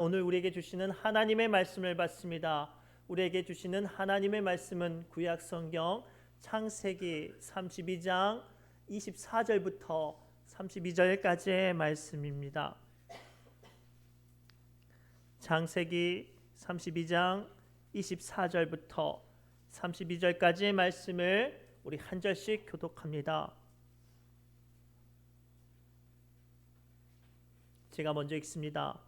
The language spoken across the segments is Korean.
오늘 우리에게 주시는 하나님의 말씀을 받습니다. 우리에게 주시는 하나님의 말씀은 구약 성경 창세기 32장 24절부터 32절까지의 말씀입니다. 창세기 32장 24절부터 32절까지의 말씀을 우리 한 절씩 교독합니다. 제가 먼저 읽습니다.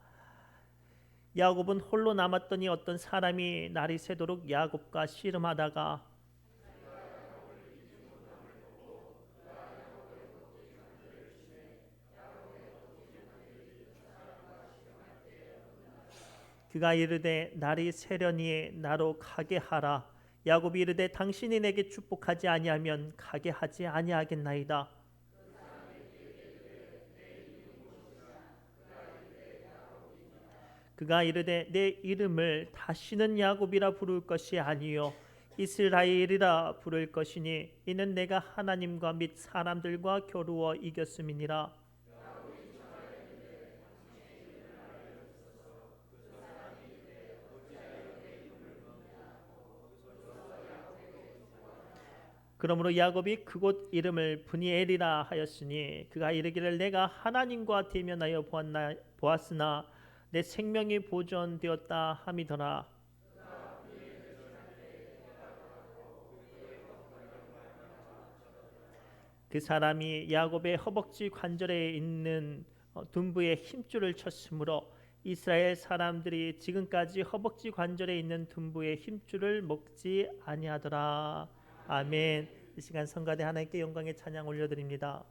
야곱은 홀로 남았더니 어떤 사람이 날이 새도록 야곱과 씨름하다가 그가 이르되 날이 새려니 나로 가게 하라. 야곱이 이르되 당신이 내게 축복하지 아니하면 가게 하지 아니하겠나이다. 그가 이르되 내 이름을 다시는 야곱이라 부를 것이 아니요 이스라엘이라 부를 것이니 이는 내가 하나님과 및 사람들과 겨루어 이겼음이니라. 그러므로 야곱이 그곳 이름을 브니엘이라 하였으니 그가 이르기를 내가 하나님과 대면하여 보았으나 내 생명이 보존되었다 함이더라. 그 사람이 야곱의 허벅지 관절에 있는 둔부에 힘줄을 쳤으므로 이스라엘 사람들이 지금까지 허벅지 관절에 있는 둔부의 힘줄을 먹지 아니하더라. 아멘. 이 시간 성가대 하나님께 영광의 찬양 올려드립니다.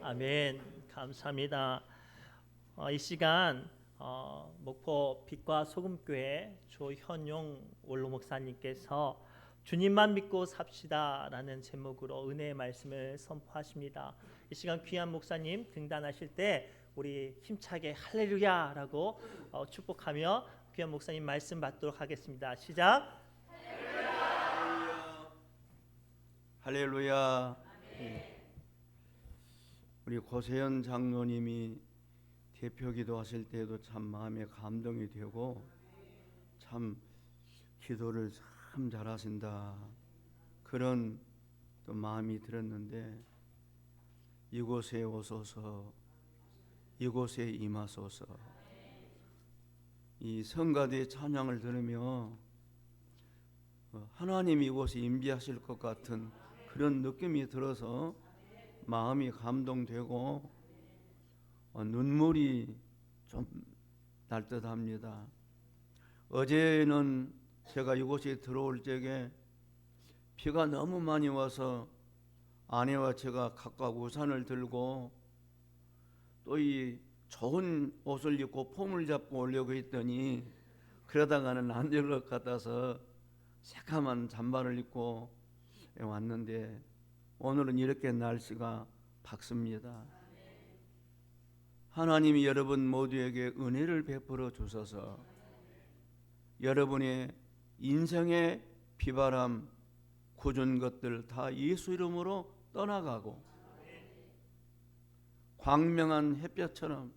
아멘. 감사합니다. 이 시간 목포 빛과 소금교회 조현용 원로 목사님께서 주님만 믿고 삽시다라는 제목으로 은혜의 말씀을 선포하십니다. 이 시간 귀한 목사님 등단하실 때 우리 힘차게 할렐루야라고 축복하며 귀한 목사님 말씀 받도록 하겠습니다. 시작. 할렐루야. 우리 고세현 장로님이 대표 기도하실 때도 참 마음에 감동이 되고 참 기도를 참 잘하신다 그런 또 마음이 들었는데, 이곳에 오소서, 이곳에 임하소서. 이 성가대의 찬양을 들으며 하나님이 이곳에 임재하실 것 같은 그런 느낌이 들어서 마음이 감동되고 눈물이 좀 날 듯합니다. 어제는 제가 이곳에 들어올 적에 비가 너무 많이 와서 아내와 제가 각각 우산을 들고 또 이 좋은 옷을 입고 폼을 잡고 오려고 했더니 그러다가는 안 될 것 같아서 새까만 잠바를 입고 왔는데 오늘은 이렇게 날씨가 밝습니다. 하나님이 여러분 모두에게 은혜를 베풀어 주셔서 여러분의 인생의 비바람, 굳은 것들 다 예수 이름으로 떠나가고 광명한 햇볕처럼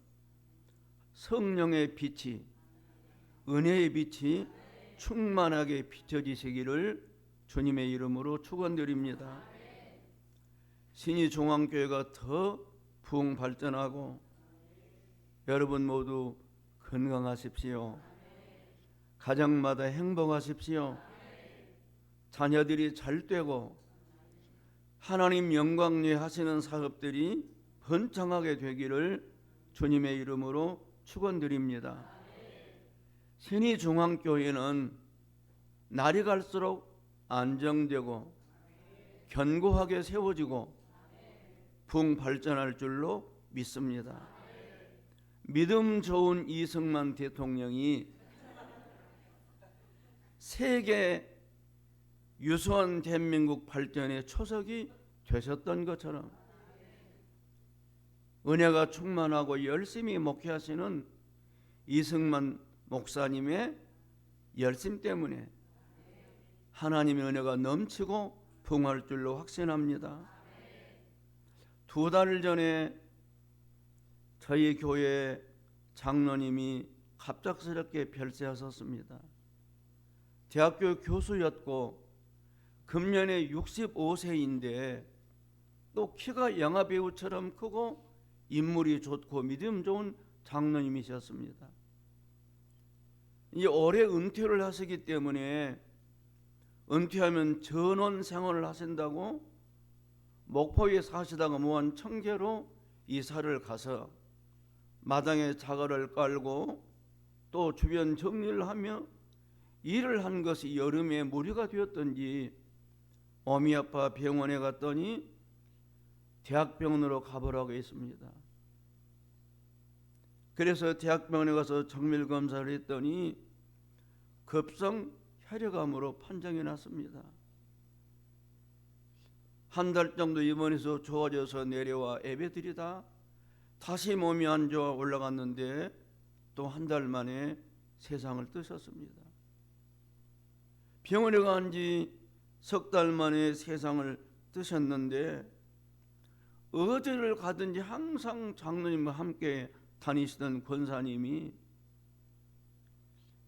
성령의 빛이, 은혜의 빛이 충만하게 비춰지시기를 주님의 이름으로 축원드립니다. 신의중앙교회가 더 부흥 발전하고 여러분 모두 건강하십시오. 가정마다 행복하십시오. 자녀들이 잘 되고 하나님 영광 위에 하시는 사업들이 번창하게 되기를 주님의 이름으로 축원드립니다. 신의중앙교회는 날이 갈수록 안정되고 견고하게 세워지고 부흥 발전할 줄로 믿습니다. 믿음 좋은 이승만 대통령이 세계 유수한 대한민국 발전의 초석이 되셨던 것처럼 은혜가 충만하고 열심히 목회하시는 이승만 목사님의 열심 때문에 하나님의 은혜가 넘치고 부흥할 줄로 확신합니다. 2달 전에 저희 교회 장로님이 갑작스럽게 별세하셨습니다. 대학교 교수였고 금년에 65세인데 또 키가 영화배우처럼 크고 인물이 좋고 믿음 좋은 장로님이셨습니다. 이 올해 은퇴를 하시기 때문에 은퇴하면 전원 생활을 하신다고 목포에 사시다가 무한 청계로 이사를 가서 마당에 자갈을 깔고 또 주변 정리를 하며 일을 한 것이 여름에 무리가 되었던지 어미 아빠 병원에 갔더니 대학병원으로 가보라고 했습니다. 그래서 대학병원에 가서 정밀 검사를 했더니 급성 혈액암으로 판정이 났습니다. 한 달 정도 입원해서 좋아져서 내려와 예배드리다 다시 몸이 안 좋아 올라갔는데 또 한 달 만에 세상을 뜨셨습니다. 병원에 간 지 석 달 만에 세상을 뜨셨는데 어디를 가든지 항상 장로님과 함께 다니시던 권사님이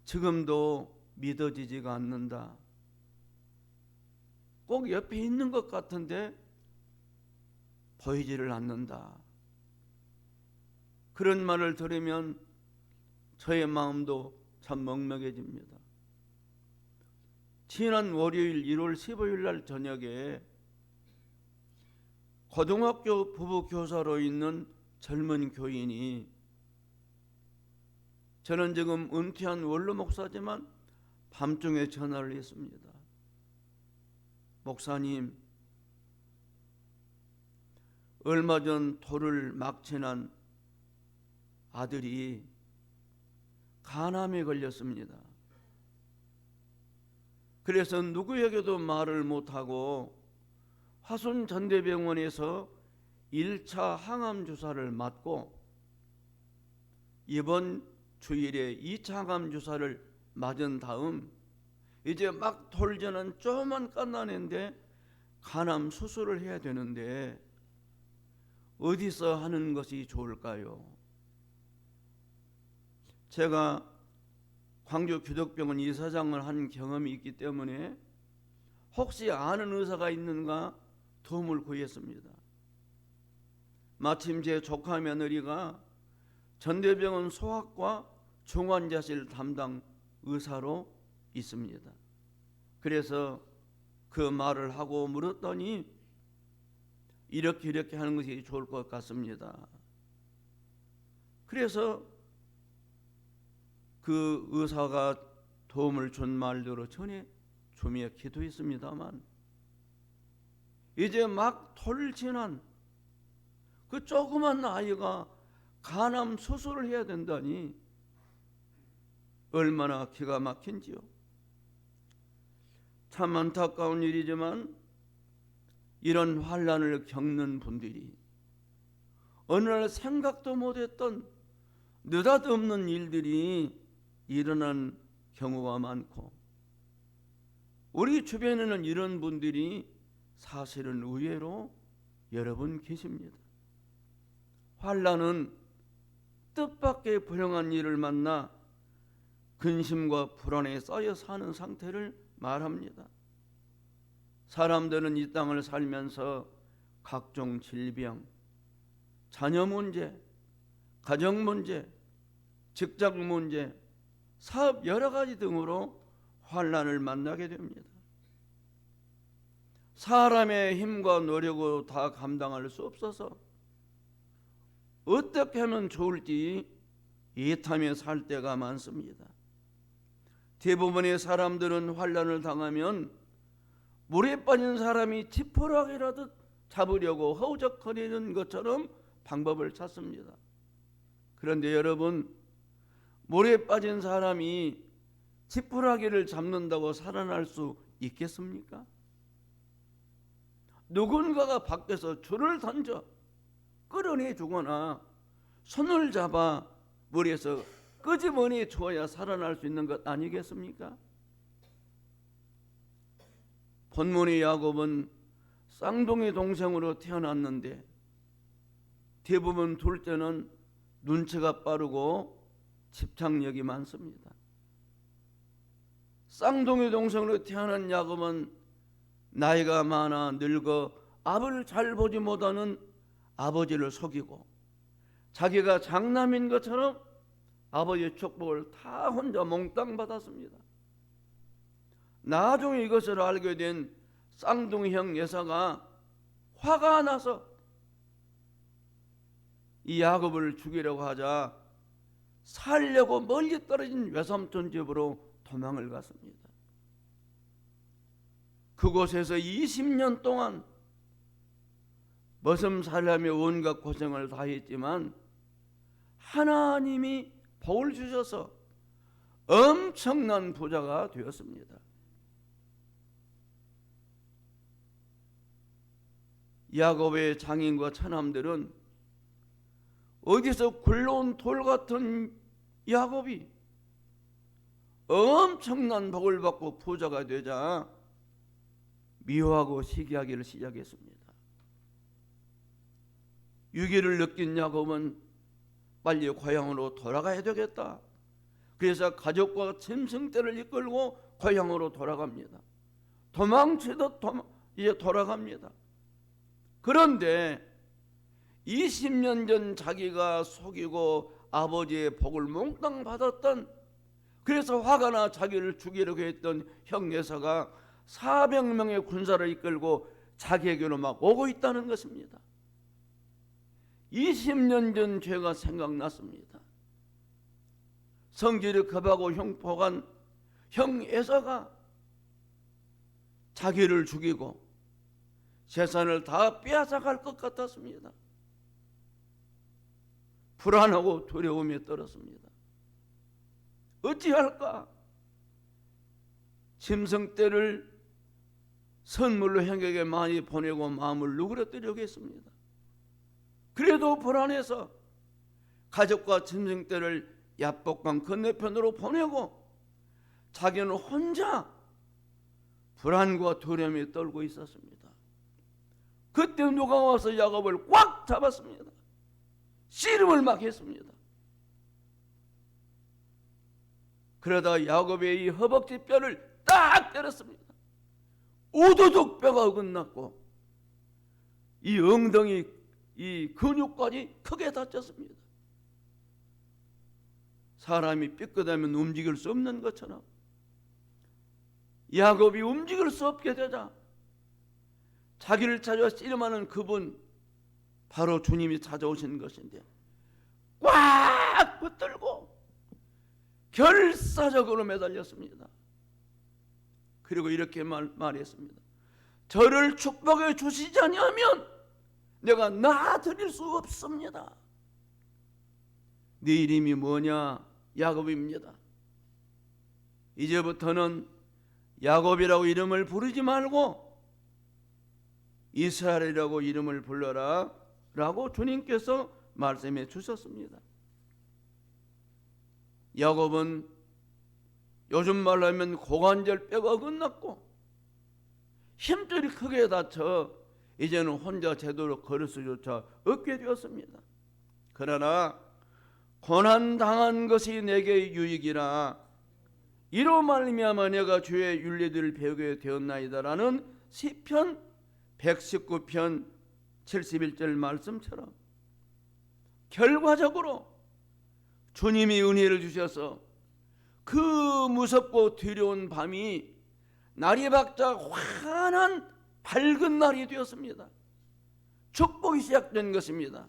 지금도 믿어지지가 않는다. 꼭 옆에 있는 것 같은데 보이지를 않는다. 그런 말을 들으면 저의 마음도 참 먹먹해집니다. 지난 월요일 1월 15일 날 저녁에 고등학교 부부교사로 있는 젊은 교인이, 저는 지금 은퇴한 원로 목사지만 밤중에 전화를 했습니다. 목사님, 얼마 전 돌을 막친한 아들이 간암에 걸렸습니다. 그래서 누구에게도 말을 못하고 화순전대병원에서 1차 항암 주사를 맞고 이번 주일에 2차 항암 주사를 맞은 다음 이제 막 돌전은 조금만 끝나는데 간암 수술을 해야 되는데 어디서 하는 것이 좋을까요? 제가 광주 기독병원 이사장을 한 경험이 있기 때문에 혹시 아는 의사가 있는가 도움을 구했습니다. 마침 제 조카 며느리가 전대병원 소아과 중환자실 담당 의사로 있습니다. 그래서 그 말을 하고 물었더니 이렇게 하는 것이 좋을 것 같습니다. 그래서 그 의사가 도움을 준 말대로 전해 주며 기도했습니다만 이제 막 돌 지난 그 조그만 아이가 간암 수술을 해야 된다니 얼마나 기가 막힌지요. 참 안타까운 일이지만 이런 환난을 겪는 분들이 어느 날 생각도 못했던 느닷없는 일들이 일어난 경우가 많고 우리 주변에는 이런 분들이 사실은 의외로 여러분 계십니다. 환난은 뜻밖의 불행한 일을 만나 근심과 불안에 쌓여 사는 상태를 말합니다. 사람들은 이 땅을 살면서 각종 질병, 자녀 문제, 가정 문제, 직장 문제, 사업 여러 가지 등으로 환난을 만나게 됩니다. 사람의 힘과 노력으로 다 감당할 수 없어서 어떻게 하면 좋을지 애타며 살 때가 많습니다. 대부분의 사람들은 환난을 당하면 물에 빠진 사람이 지푸라기라도 잡으려고 허우적거리는 것처럼 방법을 찾습니다. 그런데 여러분, 물에 빠진 사람이 지푸라기를 잡는다고 살아날 수 있겠습니까? 누군가가 밖에서 줄을 던져 끌어내 주거나 손을 잡아 물에서 끄집어내 줘야 살아날 수 있는 것 아니겠습니까? 본문의 야곱은 쌍둥이 동생으로 태어났는데 대부분 둘째는 눈치가 빠르고 집착력이 많습니다. 쌍둥이 동생으로 태어난 야곱은 나이가 많아 늙어 앞을 잘 보지 못하는 아버지를 속이고 자기가 장남인 것처럼 아버지의 축복을 다 혼자 몽땅 받았습니다. 나중에 이것을 알게 된 쌍둥이 형 예사가 화가 나서 이 야곱을 죽이려고 하자 살려고 멀리 떨어진 외삼촌 집으로 도망을 갔습니다. 그곳에서 20년 동안 머슴살이하며 온갖 고생을 다 했지만 하나님이 복을 주셔서 엄청난 부자가 되었습니다. 야곱의 장인과 처남들은 어디서 굴러온 돌 같은 야곱이 엄청난 복을 받고 부자가 되자 미워하고 시기하기를 시작했습니다. 유기를 느낀 야곱은 빨리 고향으로 돌아가야 되겠다. 그래서 가족과 짐승떼를 이끌고 고향으로 돌아갑니다. 도망치듯 이제 돌아갑니다. 그런데 20년 전 자기가 속이고 아버지의 복을 몽땅 받았던, 그래서 화가 나 자기를 죽이려고 했던 형 예사가 400명의 군사를 이끌고 자기에게로 막 오고 있다는 것입니다. 20년 전 죄가 생각났습니다. 성질이 급하고 흉폭한 형 에서가 자기를 죽이고 재산을 다 빼앗아갈 것 같았습니다. 불안하고 두려움에 떨었습니다. 어찌할까? 짐승떼를 선물로 형에게 많이 보내고 마음을 누그러뜨리겠습니다. 그래도 불안해서 가족과 짐승떼를 야복강 건너편으로 보내고 자기는 혼자 불안과 두려움에 떨고 있었습니다. 그때 누가 와서 야곱을 꽉 잡았습니다. 씨름을 막 했습니다. 그러다 야곱의 이 허벅지 뼈를 딱 때렸습니다. 우두둑 뼈가 어긋났고 이 엉덩이 이 근육까지 크게 다쳤습니다. 사람이 삐끗하면 움직일 수 없는 것처럼 야곱이 움직일 수 없게 되자 자기를 찾아 씨름하는 그분 바로 주님이 찾아오신 것인데 꽉 붙들고 결사적으로 매달렸습니다. 그리고 이렇게 말했습니다. 저를 축복해 주시지 않으면 내가 나아드릴 수 없습니다. 네 이름이 뭐냐? 야곱입니다. 이제부터는 야곱이라고 이름을 부르지 말고 이스라엘이라고 이름을 불러라 라고 주님께서 말씀해 주셨습니다. 야곱은 요즘 말로 하면 고관절 뼈가 어긋났고 힘줄이 크게 다쳐 이제는 혼자 제대로 걸을 수조차 없게 되었습니다. 그러나 고난당한 것이 내게 유익이라 이로 말미암아 내가 주의 윤리들을 배우게 되었나이다라는 시편 119편 71절 말씀처럼 결과적으로 주님이 은혜를 주셔서 그 무섭고 두려운 밤이 날이 밝자 환한 밝은 날이 되었습니다. 축복이 시작된 것입니다.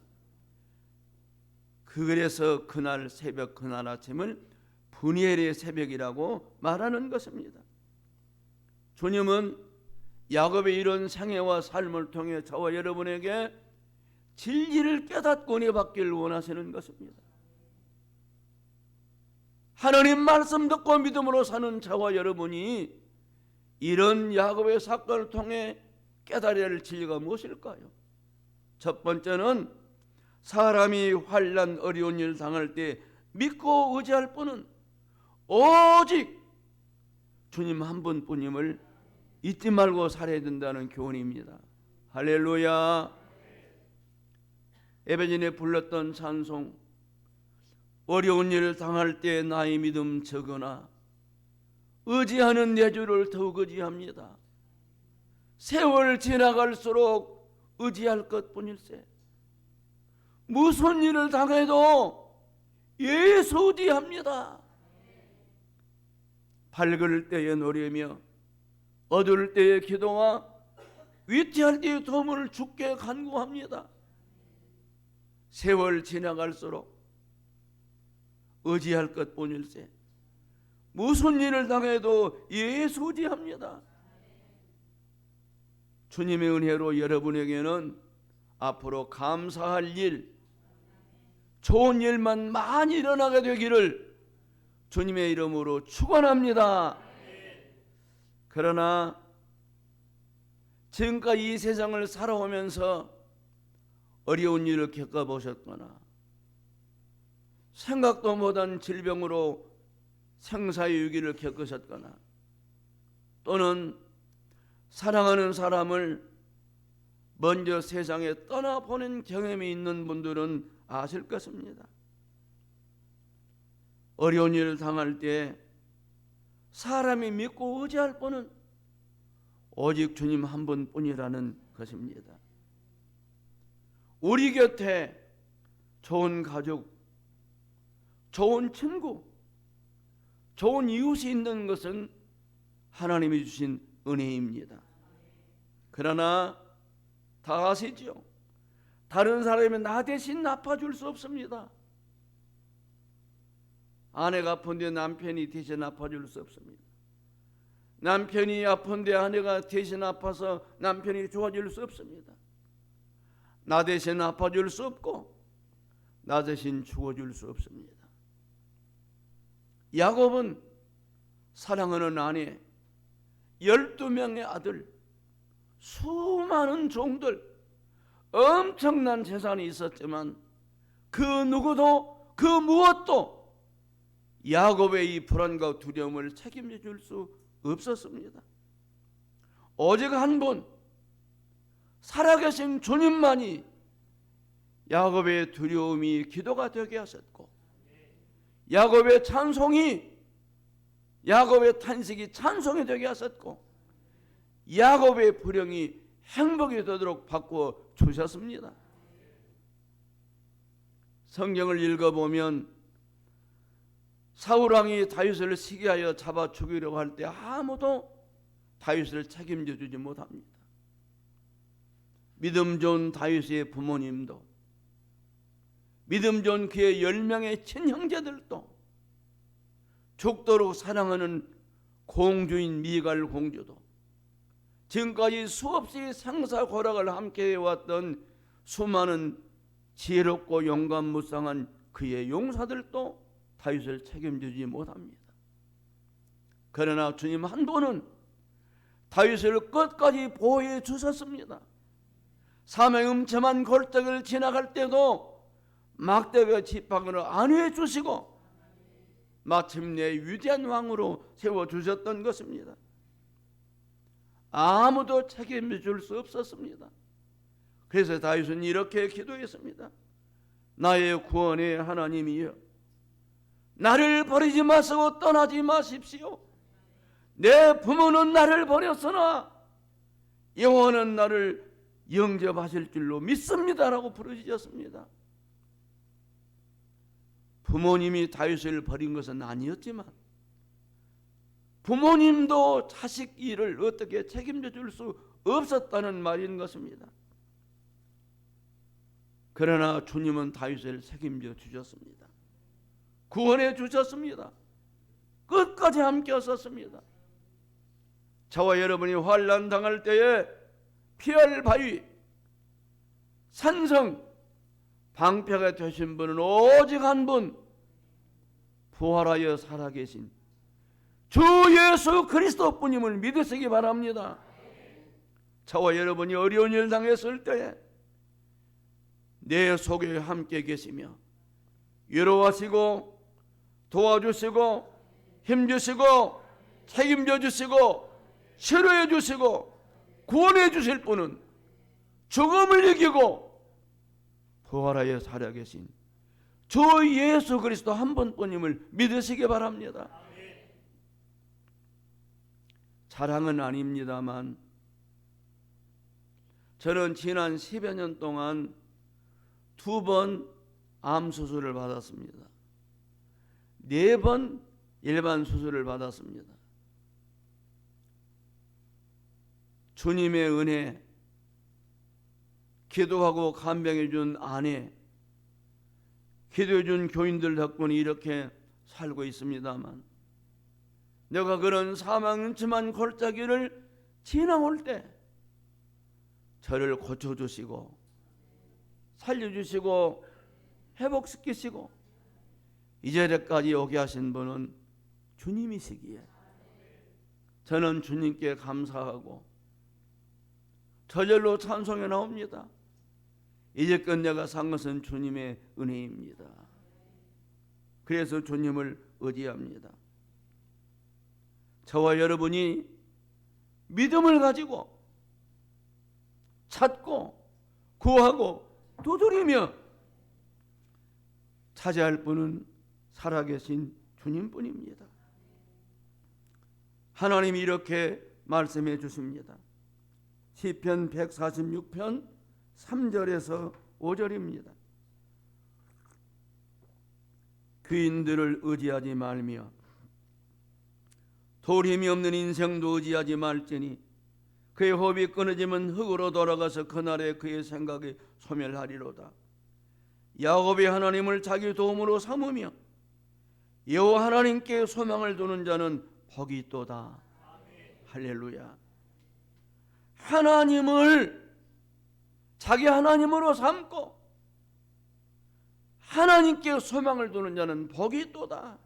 그래서 그날 새벽 그날 아침을 분이엘의 새벽이라고 말하는 것입니다. 주님은 야곱의 이런 생애와 삶을 통해 저와 여러분에게 진리를 깨닫고 은혜받기를 원하시는 것입니다. 하나님 말씀 듣고 믿음으로 사는 저와 여러분이 이런 야곱의 사건을 통해 깨달아야 할 진리가 무엇일까요? 첫 번째는 사람이 환난 어려운 일을 당할 때 믿고 의지할 분은 오직 주님 한 분뿐임을 잊지 말고 살아야 된다는 교훈입니다. 할렐루야. 에베진에 불렀던 찬송 어려운 일을 당할 때 나의 믿음 적으나 의지하는 내 주를 더욱 의지합니다. 세월 지나갈수록 의지할 것뿐일세. 무슨 일을 당해도 예수 의지합니다. 밝을 때에 노래며 어두울 때에 기도와 위태할 때에 도움을 주께 간구합니다. 세월 지나갈수록 의지할 것뿐일세. 무슨 일을 당해도 예수 의지합니다. 주님의 은혜로 여러분에게는 앞으로 감사할 일, 좋은 일만 많이 일어나게 되기를 주님의 이름으로 축원합니다. 그러나 지금까지 이 세상을 살아오면서 어려운 일을 겪어보셨거나 생각도 못한 질병으로 생사의 위기를 겪으셨거나 또는 사랑하는 사람을 먼저 세상에 떠나보낸 경험이 있는 분들은 아실 것입니다. 어려운 일을 당할 때 사람이 믿고 의지할 분은 오직 주님 한 분뿐이라는 것입니다. 우리 곁에 좋은 가족, 좋은 친구, 좋은 이웃이 있는 것은 하나님이 주신 은혜입니다. 그러나 다 아시죠? 다른 사람이 나 대신 갚아줄 수 없습니다. 아내가 아픈데 남편이 대신 갚아줄 수 없습니다. 남편이 아픈데 아내가 대신 아파서 남편이 좋아질 수 없습니다. 나 대신 아파줄 수 없고 나 대신 죽어줄 수 없습니다. 야곱은 사랑하는 아내, 12명의 아들, 수많은 종들, 엄청난 재산이 있었지만 그 누구도 그 무엇도 야곱의 이 불안과 두려움을 책임져 줄 수 없었습니다. 오직 한 분, 살아계신 주님만이 야곱의 두려움이 기도가 되게 하셨고, 야곱의 찬송이, 야곱의 탄식이 찬송이 되게 하셨고, 야곱의 불행이 행복이 되도록 바꾸어 주셨습니다. 성경을 읽어보면 사울왕이 다윗을 시기하여 잡아 죽이려고 할 때 아무도 다윗을 책임져 주지 못합니다. 믿음 좋은 다윗의 부모님도, 믿음 좋은 그의 10명의 친형제들도, 죽도록 사랑하는 공주인 미갈 공주도, 지금까지 수없이 생사고락을 함께 해왔던 수많은 지혜롭고 용감무쌍한 그의 용사들도 다윗을 책임지지 못합니다. 그러나 주님 한 분은 다윗을 끝까지 보호해 주셨습니다. 사명음침한 골짜기를 지나갈 때도 막대가 지팡이를 안위해 주시고 마침내 위대한 왕으로 세워주셨던 것입니다. 아무도 책임져 줄 수 없었습니다. 그래서 다윗은 이렇게 기도했습니다. 나의 구원의 하나님이여, 나를 버리지 마시고 떠나지 마십시오. 내 부모는 나를 버렸으나 여호와는 나를 영접하실 줄로 믿습니다라고 부르짖었습니다. 부모님이 다윗을 버린 것은 아니었지만 부모님도 자식 일을 어떻게 책임져 줄 수 없었다는 말인 것입니다. 그러나 주님은 다윗을 책임져 주셨습니다. 구원해 주셨습니다. 끝까지 함께 하셨습니다. 저와 여러분이 환난 당할 때에 피할 바위, 산성, 방패가 되신 분은 오직 한 분, 부활하여 살아계신 주 예수 그리스도뿐임을 믿으시기 바랍니다. 저와 여러분이 어려운 일 당했을 때에 내 속에 함께 계시며 위로하시고 도와주시고 힘주시고 책임져 주시고 치료해 주시고 구원해 주실 분은 죽음을 이기고 부활하여 살아계신 주 예수 그리스도 한 분뿐임을 믿으시기 바랍니다. 자랑은 아닙니다만 저는 지난 10여 년 동안 2번 암 수술을 받았습니다. 4번 일반 수술을 받았습니다. 주님의 은혜, 기도하고 간병해 준 아내, 기도해 준 교인들 덕분에 이렇게 살고 있습니다만, 내가 그런 사망음침한 골짜기를 지나올 때 저를 고쳐주시고 살려주시고 회복시키시고 이 자리까지 오게 하신 분은 주님이시기에 저는 주님께 감사하고 저절로 찬송해 나옵니다. 이제껏 내가 산 것은 주님의 은혜입니다. 그래서 주님을 의지합니다. 저와 여러분이 믿음을 가지고 찾고 구하고 두드리며 찾아야 분은 살아계신 주님뿐입니다. 하나님이 이렇게 말씀해 주십니다. 시편 146편 3절에서 5절입니다. 귀인들을 의지하지 말며 돌힘이 없는 인생도 의지하지 말지니 그의 호흡이 끊어지면 흙으로 돌아가서 그날에 그의 생각이 소멸하리로다. 야곱의 하나님을 자기 도움으로 삼으며 여호와 하나님께 소망을 두는 자는 복이 있도다. 할렐루야. 하나님을 자기 하나님으로 삼고 하나님께 소망을 두는 자는 복이 있도다.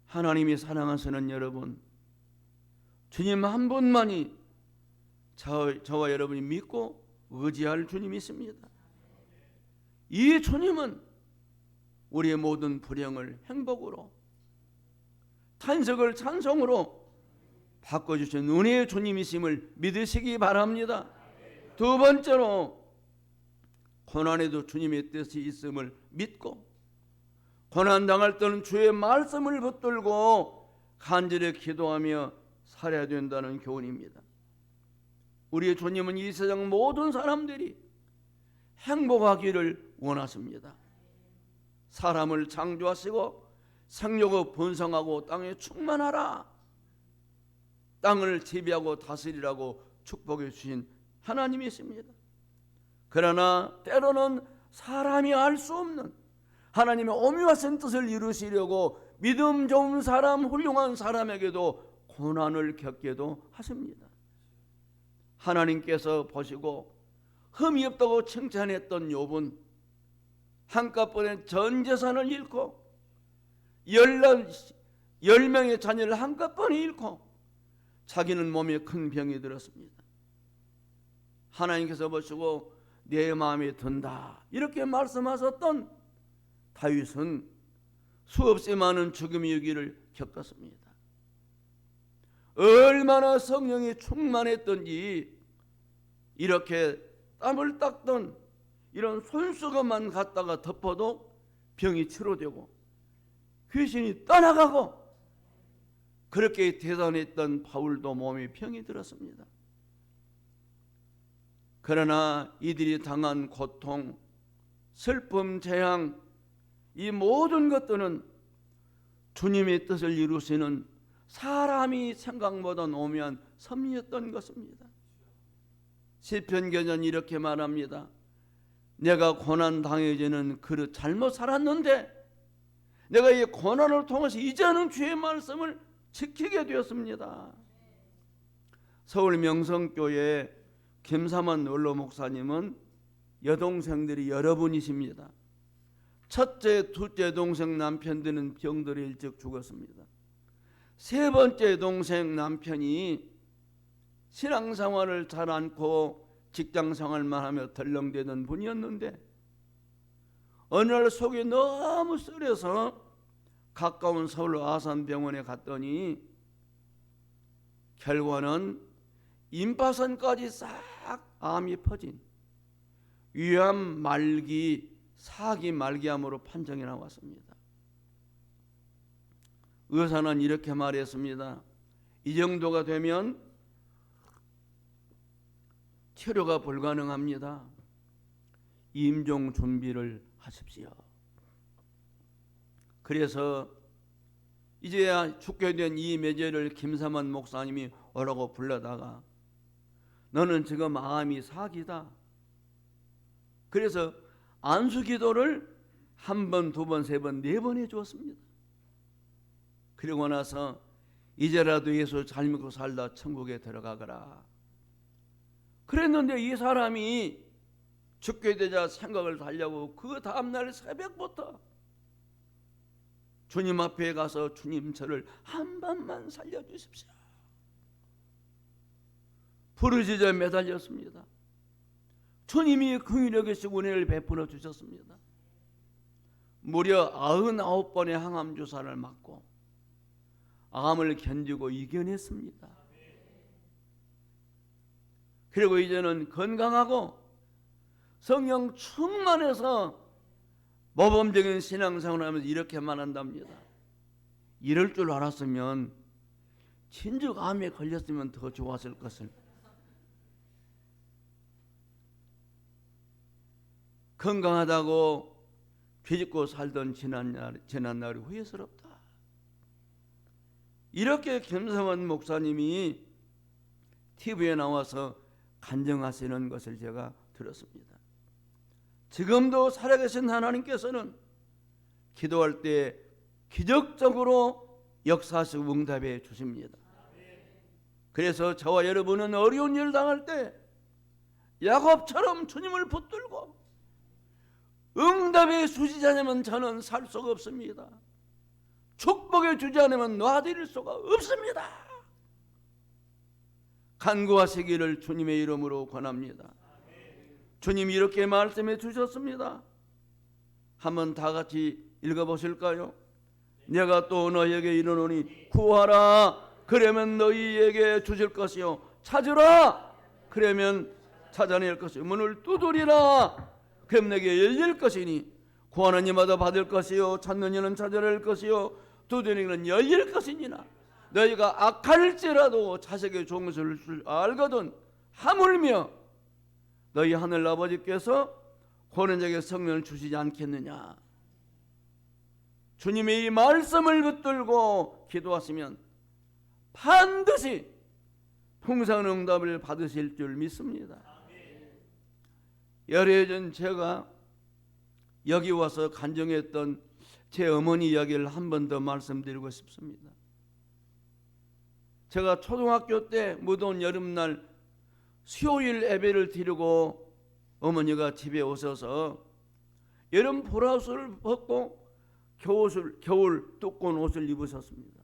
하나님이 사랑하시는 여러분, 주님 한 분만이 저와 여러분이 믿고 의지할 주님이 있습니다. 이 주님은 우리의 모든 불행을 행복으로, 탄식을 찬송으로 바꿔주신 은혜의 주님이심을 믿으시기 바랍니다. 두 번째로, 고난에도 주님의 뜻이 있음을 믿고 고난 당할 때는 주의 말씀을 붙들고 간절히 기도하며 살아야 된다는 교훈입니다. 우리의 주님은 이 세상 모든 사람들이 행복하기를 원하십니다. 사람을 창조하시고 생육을 번성하고 땅에 충만하라, 땅을 지배하고 다스리라고 축복해 주신 하나님이십니다. 그러나 때로는 사람이 알 수 없는 하나님의 오묘하신 뜻을 이루시려고 믿음 좋은 사람, 훌륭한 사람에게도 고난을 겪게도 하십니다. 하나님께서 보시고 흠이 없다고 칭찬했던 욥은 한꺼번에 전 재산을 잃고 10명의 자녀를 한꺼번에 잃고 자기는 몸에 큰 병이 들었습니다. 하나님께서 보시고 내 마음에 든다 이렇게 말씀하셨던 다윗은 수없이 많은 죽음의 위기를 겪었습니다. 얼마나 성령이 충만했던지 이렇게 땀을 닦던 이런 손수건만 갖다가 덮어도 병이 치료되고 귀신이 떠나가고, 그렇게 대단했던 바울도 몸에 병이 들었습니다. 그러나 이들이 당한 고통, 슬픔, 재앙, 이 모든 것들은 주님의 뜻을 이루시는 사람이 생각보다 오묘한 섭리였던 것입니다. 시편 기자는 이렇게 말합니다. 내가 고난 당해지는 그릇 잘못 살았는데 내가 이 고난을 통해서 이제는 주의 말씀을 지키게 되었습니다. 서울 명성교회 김삼원 원로 목사님은 여동생들이 여러 분이십니다. 첫째, 둘째 동생 남편들은 병들어 일찍 죽었습니다. 세 번째 동생 남편이 신앙생활을 잘 않고 직장생활만 하며 덜렁대던 분이었는데 어느 날 속이 너무 쓰려서 가까운 서울 아산병원에 갔더니 결과는 임파선까지 싹 암이 퍼진 위암 말기, 사기 말기암으로 판정이 나왔습니다. 의사는 이렇게 말했습니다. 이 정도가 되면 치료가 불가능합니다. 임종 준비를 하십시오. 그래서 이제야 죽게 된 이 매제를 김삼원 목사님이 오라고 불러다가 너는 지금 암이 사기다. 그래서 안수기도를 한 번, 두 번, 세 번, 네 번 해주었습니다. 그리고 나서 이제라도 예수 잘 믿고 살다 천국에 들어가거라. 그랬는데 이 사람이 죽게 되자 생각을 하려고 그 다음날 새벽부터 주님 앞에 가서 주님 저를 한 번만 살려주십시오. 부르짖어 매달렸습니다. 주님이 긍휼히 여기시고 은혜를 베풀어 주셨습니다. 무려 99번의 항암 주사를 맞고 암을 견디고 이겨냈습니다. 그리고 이제는 건강하고 성령 충만해서 모범적인 신앙생활을 하면서 이렇게 말한답니다. 이럴 줄 알았으면 진즉 암에 걸렸으면 더 좋았을 것을. 건강하다고 뒤집고 살던 지난날이 후회스럽다. 이렇게 김성원 목사님이 TV에 나와서 간증하시는 것을 제가 들었습니다. 지금도 살아계신 하나님께서는 기도할 때 기적적으로 역사하시고 응답해 주십니다. 그래서 저와 여러분은 어려운 일을 당할 때 야곱처럼 주님을 붙들고 응답의 주지 않으면 저는 살 수가 없습니다. 축복의 주지 않으면 놔드릴 수가 없습니다. 간구하시기를 주님의 이름으로 권합니다. 주님이 이렇게 말씀해 주셨습니다. 한번 다 같이 읽어보실까요? 내가 또 너희에게 이르노니 구하라 그러면 너희에게 주실 것이요 찾으라 그러면 찾아낼 것이요 문을 두드리라 그럼 내게 열릴 것이니 구하는 이마다 받을 것이요 찾는 이는 찾아낼 것이요 두드리는 열릴 것이니라. 너희가 악할지라도 자식의 종을 줄 알거든 하물며 너희 하늘 아버지께서 고난 자에게 성령을 주시지 않겠느냐. 주님의 이 말씀을 붙들고 기도하시면 반드시 풍성한 응답을 받으실 줄 믿습니다. 열흘 전 제가 여기 와서 간증했던 제 어머니 이야기를 한 번 더 말씀드리고 싶습니다. 제가 초등학교 때 무더운 여름날 수요일 예배를 드리고 어머니가 집에 오셔서 여름 보라옷을 벗고 겨울 두꺼운 옷을 입으셨습니다.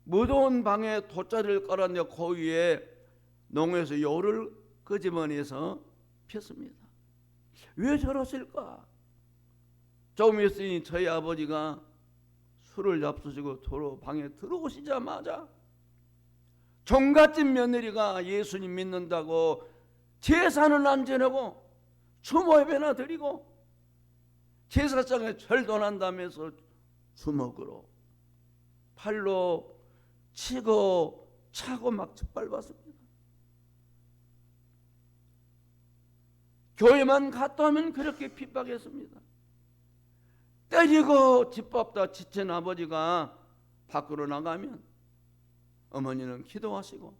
무더운 방에 돗자리를 깔았는데 그 위에 농에서 요를 끄집어내서 폈습니다. 왜 저러실까? 조금 있으니 저희 아버지가 술을 잡수시고 도로 방에 들어오시자마자 종갓집 며느리가 예수님 믿는다고 제사는 안 지내고 추모 예배나 드리고 제사장에 절도난다면서 주먹으로 팔로 치고 차고 막 짓밟았습니다. 교회만 갔다 오면 그렇게 핍박했습니다. 때리고 짓밟다 지친 아버지가 밖으로 나가면 어머니는 기도하시고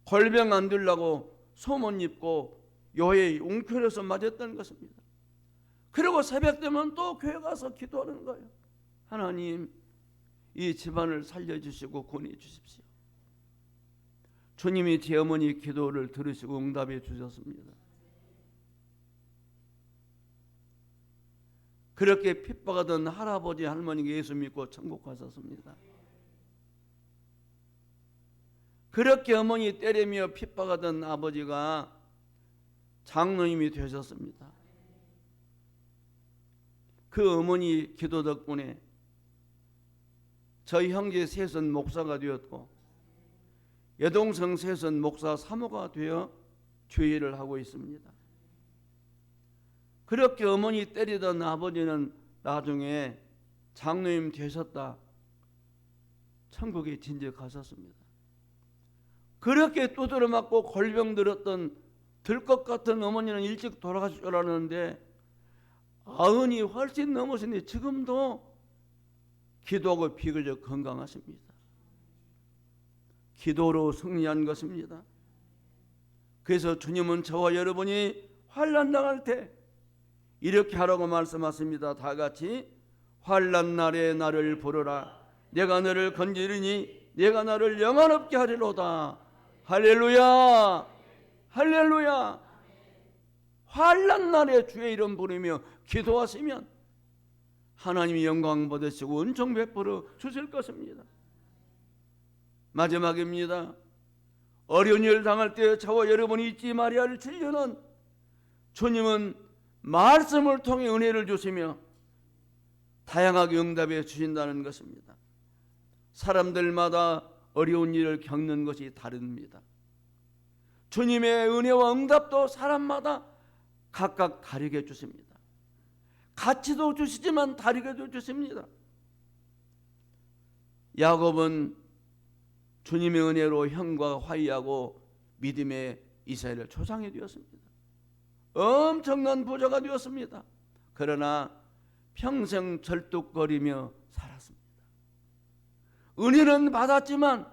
골병 안 들라고 소문 입고 요에 웅크려서 맞았던 것입니다. 그리고 새벽 되면 또 교회 가서 기도하는 거예요. 하나님 이 집안을 살려주시고 구원해 주십시오. 주님이 제 어머니 기도를 들으시고 응답해 주셨습니다. 그렇게 핍박하던 할아버지 할머니가 예수 믿고 천국 가셨습니다. 그렇게 어머니 때리며 핍박하던 아버지가 장로님이 되셨습니다. 그 어머니 기도 덕분에 저희 형제 셋은 목사가 되었고 여동생 셋은 목사 사모가 되어 주일을 하고 있습니다. 그렇게 어머니 때리던 아버지는 나중에 장로님 되셨다 천국에 진적하셨습니다. 그렇게 두드려 맞고 골병 들었던 들것 같은 어머니는 일찍 돌아가실 줄 알았는데 90이 훨씬 넘으시니 지금도 기도하고 비교적 건강하십니다. 기도로 승리한 것입니다. 그래서 주님은 저와 여러분이 환난 당할 때 이렇게 하라고 말씀하십니다. 다 같이 환난 날에 나를 부르라. 내가 너를 건지리니 내가 나를 영원롭게 하리로다. 할렐루야, 할렐루야. 환난 날에 주의 이름 부르며 기도하시면 하나님이 영광 받으시고 은총 베풀어 주실 것입니다. 마지막입니다. 어려운 일을 당할 때 저와 여러분이 잊지 말아야 할 진리는 주님은 말씀을 통해 은혜를 주시며 다양하게 응답해 주신다는 것입니다. 사람들마다 어려운 일을 겪는 것이 다릅니다. 주님의 은혜와 응답도 사람마다 각각 다르게 주십니다. 같이도 주시지만 다르게도 주십니다. 야곱은 주님의 은혜로 형과 화해하고 믿음의 이스라엘을 조상이 되었습니다. 엄청난 부자가 되었습니다. 그러나 평생 절뚝거리며 살았습니다. 은혜는 받았지만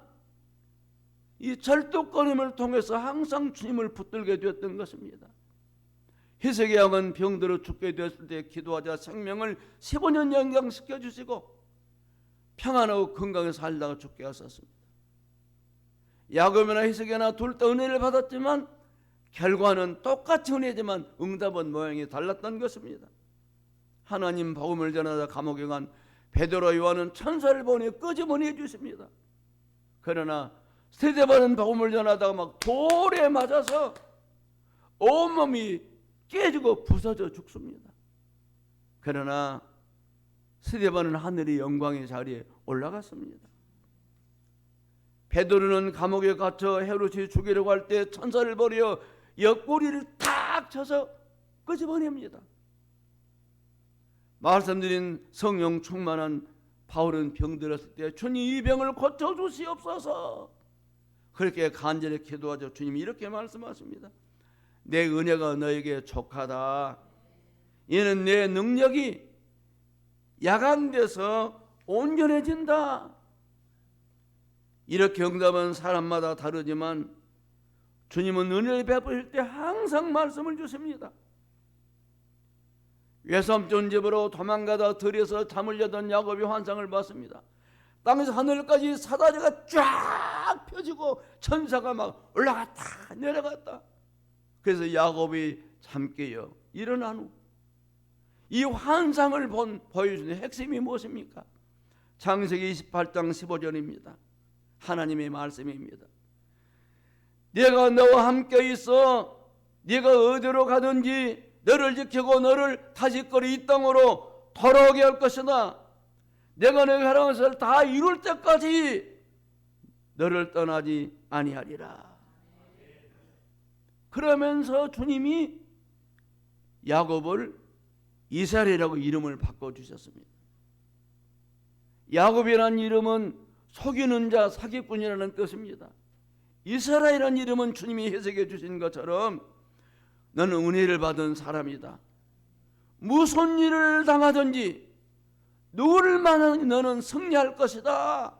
이 절뚝거림을 통해서 항상 주님을 붙들게 되었던 것입니다. 히스기야 왕은 병들어 죽게 되었을 때 기도하자 생명을 15년 연장시켜 주시고 평안하고 건강히 살다가 죽게 하셨습니다. 야곱이나 히스기야나 둘 다 은혜를 받았지만 결과는 똑같이 은혜지만 응답은 모양이 달랐던 것입니다. 하나님 복음을 전하다 감옥에 간 베드로 요한은 천사를 보내 끄집어내 주십니다. 그러나 스데반은 복음을 전하다가 막 돌에 맞아서 온몸이 깨지고 부서져 죽습니다. 그러나 스데반은 하늘의 영광의 자리에 올라갔습니다. 베드로는 감옥에 갇혀 헤롯이 죽이려고 할 때 천사를 버려 옆구리를 탁 쳐서 끄집어냅니다. 말씀드린 성령 충만한 바울은 병들었을 때 주님 이 병을 고쳐주시옵소서 그렇게 간절히 기도하죠. 주님이 이렇게 말씀하십니다. 내 은혜가 너에게 족하다. 이는 내 능력이 야간돼서 온전해진다. 이렇게 응답은 사람마다 다르지만 주님은 은혜를 베푸실 때 항상 말씀을 주십니다. 외삼촌 집으로 도망가다 들에서 잠을 자던 야곱이 환상을 봤습니다. 땅에서 하늘까지 사다리가 쫙 펴지고 천사가 막 올라갔다 내려갔다. 그래서 야곱이 잠 깨어 일어난 후 이 환상을 보여주는 핵심이 무엇입니까? 창세기 28장 15절입니다. 하나님의 말씀입니다. 내가 너와 함께 있어 네가 어디로 가든지 너를 지키고 너를 다시거리 이 땅으로 돌아오게 할 것이다. 내가 너에게 하라는 것을 다 이룰 때까지 너를 떠나지 아니하리라. 그러면서 주님이 야곱을 이스라엘이라고 이름을 바꿔주셨습니다. 야곱이라는 이름은 속이는 자, 사기꾼이라는 뜻입니다. 이스라엘이라는 이름은 주님이 해석해 주신 것처럼 너는 은혜를 받은 사람이다. 무슨 일을 당하든지 누구를 만나든지 너는 승리할 것이다.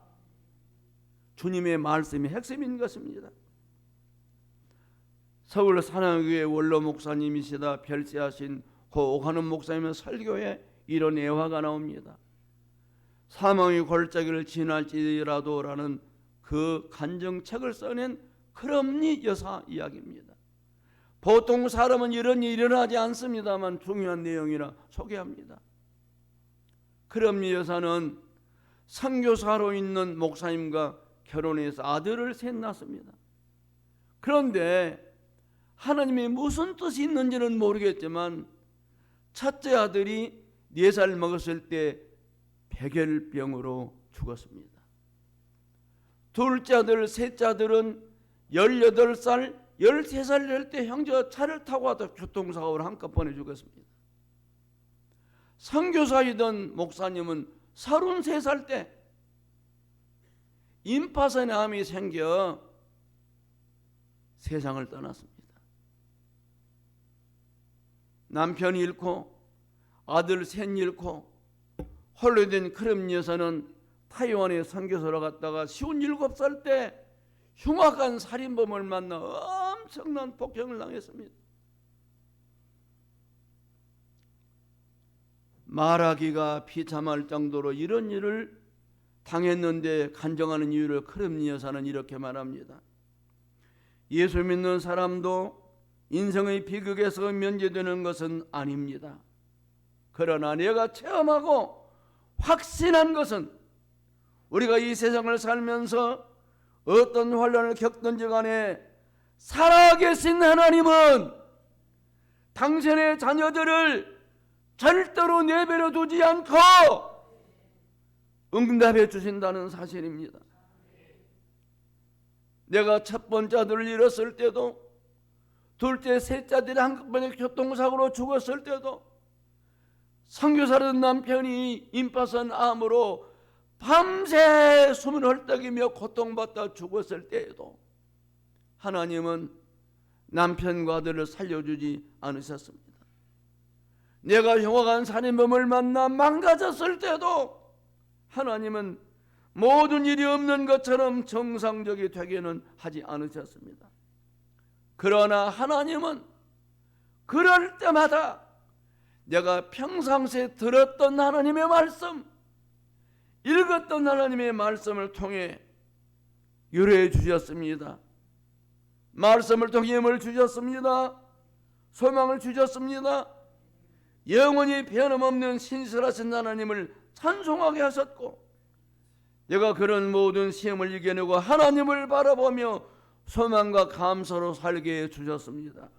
주님의 말씀이 핵심인 것입니다. 서울 산악교회 원로 목사님이시다 별세하신 고 오가는 목사님의 설교에 이런 애화가 나옵니다. 사망의 골짜기를 지날지라도라는 그 간증책을 써낸 크럼니 여사 이야기입니다. 보통 사람은 이런 일이 일어나지 않습니다만 중요한 내용이라 소개합니다. 크럼니 여사는 선교사로 있는 목사님과 결혼해서 아들을 셋 낳습니다. 그런데 하나님이 무슨 뜻이 있는지는 모르겠지만 첫째 아들이 4살 먹었을 때 백혈병으로 죽었습니다. 둘째 아들, 셋째 아들은 18살, 13살 될 때 형제가 차를 타고 와서 교통사고로 한꺼번에 죽었습니다. 선교사이던 목사님은 33살 때 임파선의 암이 생겨 세상을 떠났습니다. 남편 잃고 아들 셋 잃고 홀로 된 크럼니 여사는 타이완에 선교사로 갔다가 57살 때 흉악한 살인범을 만나 엄청난 폭행을 당했습니다. 말하기가 비참할 정도로 이런 일을 당했는데 간증하는 이유를 크럼니 여사는 이렇게 말합니다. 예수 믿는 사람도 인생의 비극에서 면제되는 것은 아닙니다. 그러나 내가 체험하고 확신한 것은 우리가 이 세상을 살면서 어떤 환난을 겪든지 간에 살아계신 하나님은 당신의 자녀들을 절대로 내버려 두지 않고 응답해 주신다는 사실입니다. 내가 첫 번째 아들을 잃었을 때도 둘째, 셋째 아들이 한꺼번에 교통사고로 죽었을 때도 선교사는 남편이 임파선 암으로 밤새 숨을 헐떡이며 고통받다 죽었을 때에도 하나님은 남편과 아들을 살려주지 않으셨습니다. 내가 흉악한 살인범을 만나 망가졌을 때도 하나님은 모든 일이 없는 것처럼 정상적이 되게는 하지 않으셨습니다. 그러나 하나님은 그럴 때마다 내가 평상시에 들었던 하나님의 말씀, 읽었던 하나님의 말씀을 통해 유래해 주셨습니다. 말씀을 통해 힘을 주셨습니다. 소망을 주셨습니다. 영원히 변함없는 신실하신 하나님을 찬송하게 하셨고, 내가 그런 모든 시험을 이겨내고 하나님을 바라보며 소망과 감사로 살게 해 주셨습니다.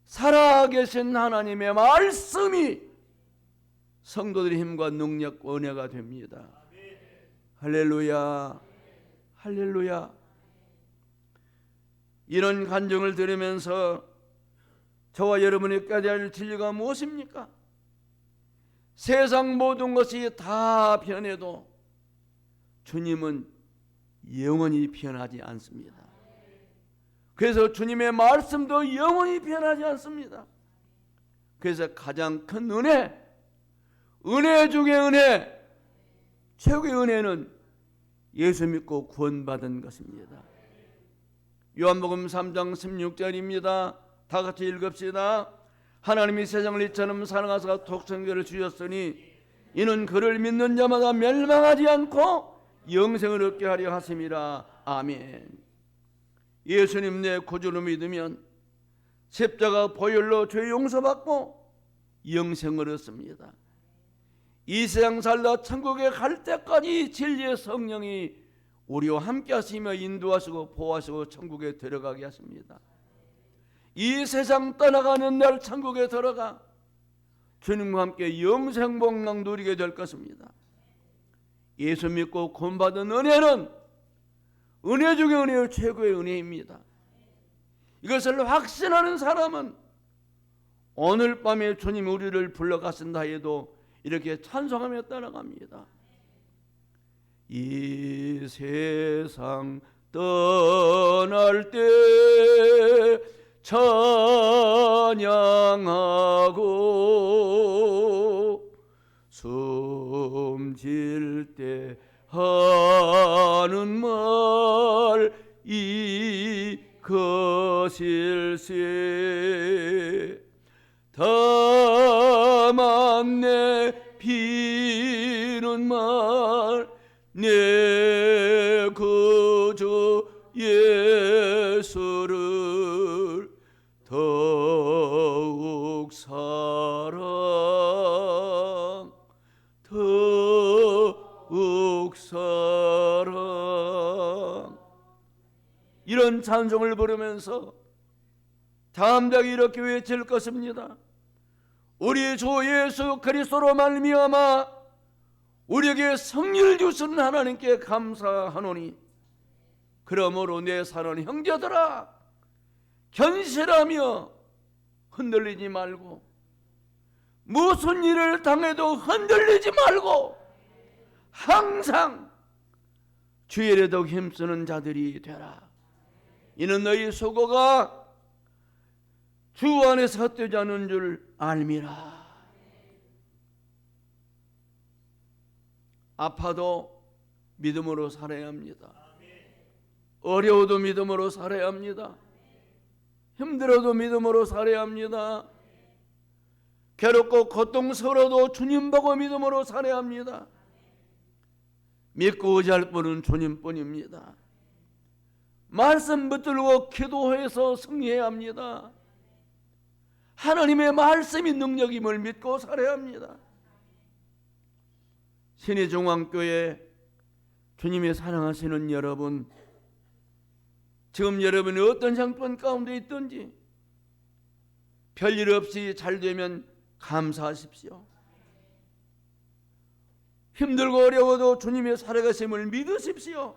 살아계신 하나님의 말씀이 성도들의 힘과 능력, 은혜가 됩니다. 할렐루야, 할렐루야. 이런 간증을 들으면서 저와 여러분이 깨달아야 할 진리가 무엇입니까? 세상 모든 것이 다 변해도 주님은 영원히 변하지 않습니다. 그래서 주님의 말씀도 영원히 변하지 않습니다. 그래서 가장 큰 은혜 중에 은혜, 최고의 은혜는 예수 믿고 구원받은 것입니다. 요한복음 3장 16절입니다. 다 같이 읽읍시다. 하나님이 세상을 이처럼 사랑하사 독생자를 주셨으니 이는 그를 믿는 자마다 멸망하지 않고 영생을 얻게 하려 하심이라. 아멘. 예수님 내 구주로 믿으면 십자가 보혈로 죄 용서받고 영생을 얻습니다. 이 세상 살다 천국에 갈 때까지 진리의 성령이 우리와 함께 하시며 인도하시고 보호하시고 천국에 들어가게 하십니다. 이 세상 떠나가는 날 천국에 들어가 주님과 함께 영생복락 누리게 될 것입니다. 예수 믿고 구원받은 은혜는 은혜 중에 은혜요 최고의 은혜입니다. 이것을 확신하는 사람은 오늘 밤에 주님이 우리를 불러가신다 해도 이렇게 찬송하며 따라갑니다. 이 세상 떠날 때 찬양하고 숨질 때 하는 말 이것일세. 다만 내 비는 말 내 구주 예수를 더욱 사랑 이런 찬송을 부르면서 담대하게 이렇게 외칠 것입니다. 우리 주 예수 그리스도로 말미암아 우리에게 성리를 주시는 하나님께 감사하노니 그러므로 내 사랑하는 형제들아 견실하며 흔들리지 말고 무슨 일을 당해도 흔들리지 말고 항상 주의 일에 더욱 힘쓰는 자들이 되라. 이는 너희 수고가 주 안에서 헛되지 않은 줄 알미라. 아파도 믿음으로 살아야 합니다. 어려워도 믿음으로 살아야 합니다. 힘들어도 믿음으로 살아야 합니다. 괴롭고 고통스러워도 주님 보고 믿음으로 살아야 합니다. 믿고 의지할 분은 주님뿐입니다. 말씀 붙들고 기도해서 승리해야 합니다. 하나님의 말씀이 능력임을 믿고 살아야 합니다. 신의중앙교회 주님이 사랑하시는 여러분, 지금 여러분이 어떤 형편 가운데 있든지 별일 없이 잘 되면 감사하십시오. 힘들고 어려워도 주님의 살아가심을 믿으십시오.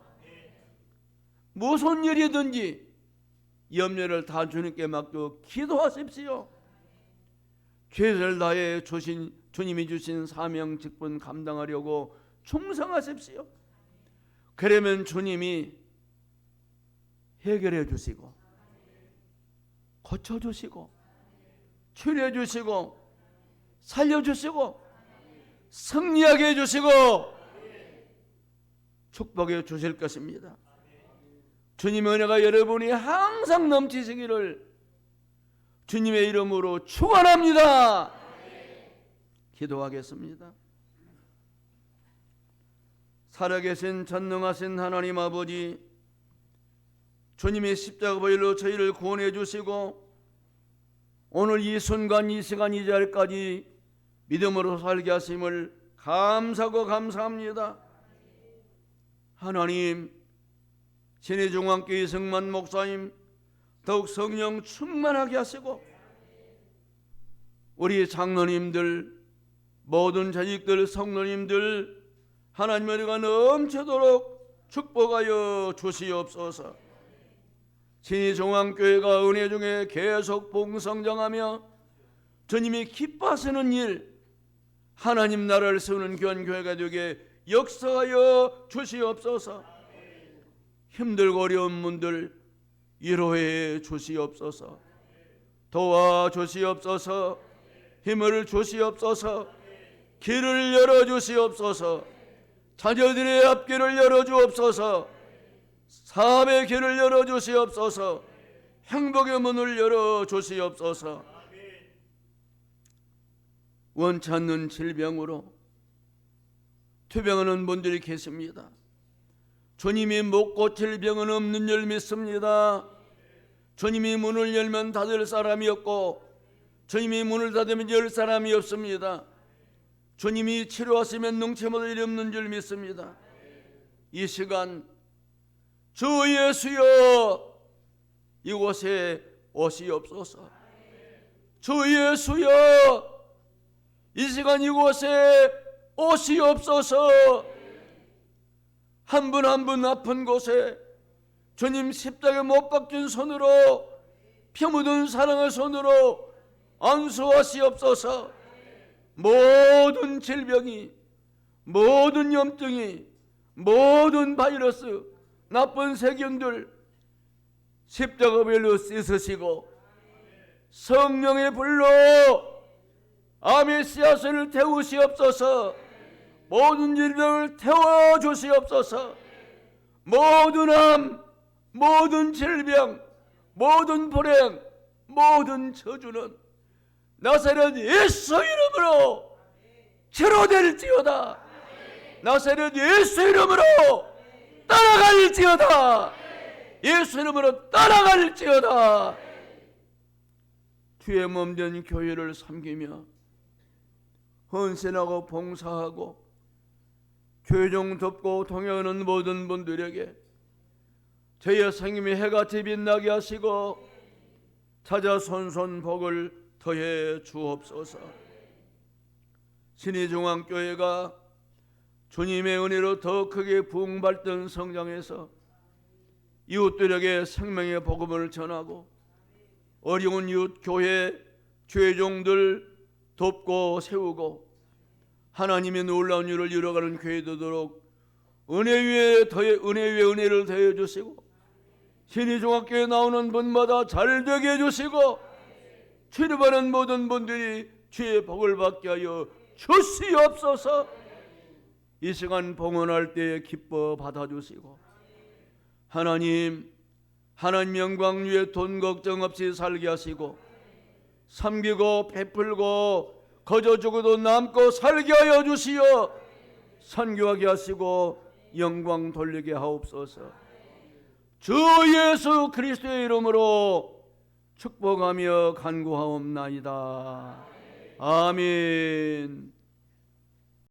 무슨 일이든지 염려를 다 주님께 맡겨 기도하십시오. 죄를 다해 주님이 주신 사명 직분 감당하려고 충성하십시오. 그러면 주님이 해결해 주시고 고쳐주시고 치료해 주시고 살려주시고 승리하게 해주시고 축복해 주실 것입니다. 주님의 은혜가 여러분이 항상 넘치시기를 주님의 이름으로 축원합니다. 기도하겠습니다. 살아계신 전능하신 하나님 아버지, 주님의 십자가 보혈로 저희를 구원해 주시고 오늘 이 순간 이 시간 이 자리까지 믿음으로 살게 하심을 감사하고 감사합니다. 하나님, 신의중앙교회 성만 목사님 더욱 성령 충만하게 하시고 우리 장로님들, 모든 자식들, 성도님들 하나님의 은혜가 넘치도록 축복하여 주시옵소서. 신의중앙교회가 은혜 중에 계속 봉성장하며 주님이 기뻐하시는 일, 하나님 나라를 세우는 귀한 교회가 되게 역사하여 주시옵소서. 힘들고 어려운 분들 위로해 주시옵소서. 도와주시옵소서. 힘을 주시옵소서. 길을 열어주시옵소서. 자녀들의 앞길을 열어주옵소서. 사업의 길을 열어주시옵소서. 행복의 문을 열어주시옵소서. 원치 않는 질병으로 투병하는 분들이 계십니다. 주님이 못 고칠 병은 없는 줄 믿습니다. 주님이 문을 열면 닫을 사람이 없고 주님이 문을 닫으면 열 사람이 없습니다. 주님이 치료하시면 능치 못할 일이 없는 줄 믿습니다. 이 시간 주 예수여 이곳에 오시옵소서. 주 예수여 이 시간 이곳에 오시옵소서. 한 분 한 분 아픈 곳에 주님 십자가에 못 박힌 손으로 피 묻은 사랑의 손으로 안수하시옵소서. 모든 질병이, 모든 염증이, 모든 바이러스, 나쁜 세균들 십자가 별로 씻으시고 성령의 불로 암의 씨앗을 태우시옵소서. 모든 질병을 태워주시옵소서. 모든 암, 모든 질병, 모든 불행, 모든 저주는 나사렛 예수 이름으로 치료될지어다. 나사렛 예수 이름으로 따라갈지어다. 예수 이름으로 따라갈지어다. 주의 몸된 교회를 섬기며 헌신하고 봉사하고 교회종 돕고 동행하는 모든 분들에게 저희의 생명이 해같이 빛나게 하시고 찾아 손손 복을 더해 주옵소서. 신의중앙교회가 주님의 은혜로 더 크게 부흥받던 성장해서 이웃들에게 생명의 복음을 전하고 어려운 이웃 교회 교회종들 돕고 세우고 하나님의 놀라운 일을 이뤄가는 교회 되도록 은혜 위에 은혜를 더해 주시고 신의종합교회 나오는 분마다 잘 되게 해주시고 치료받는 모든 분들이 주의 복을 받게 하여 주시옵소서. 이 시간 봉헌할 때에 기뻐 받아주시고 하나님 영광 위에 돈 걱정 없이 살게 하시고 섬기고 베풀고 거저 주고도 남고 살게 하여 주시어 선교하게 하시고 영광 돌리게 하옵소서. 주 예수 그리스도의 이름으로 축복하며 간구하옵나이다. 아멘.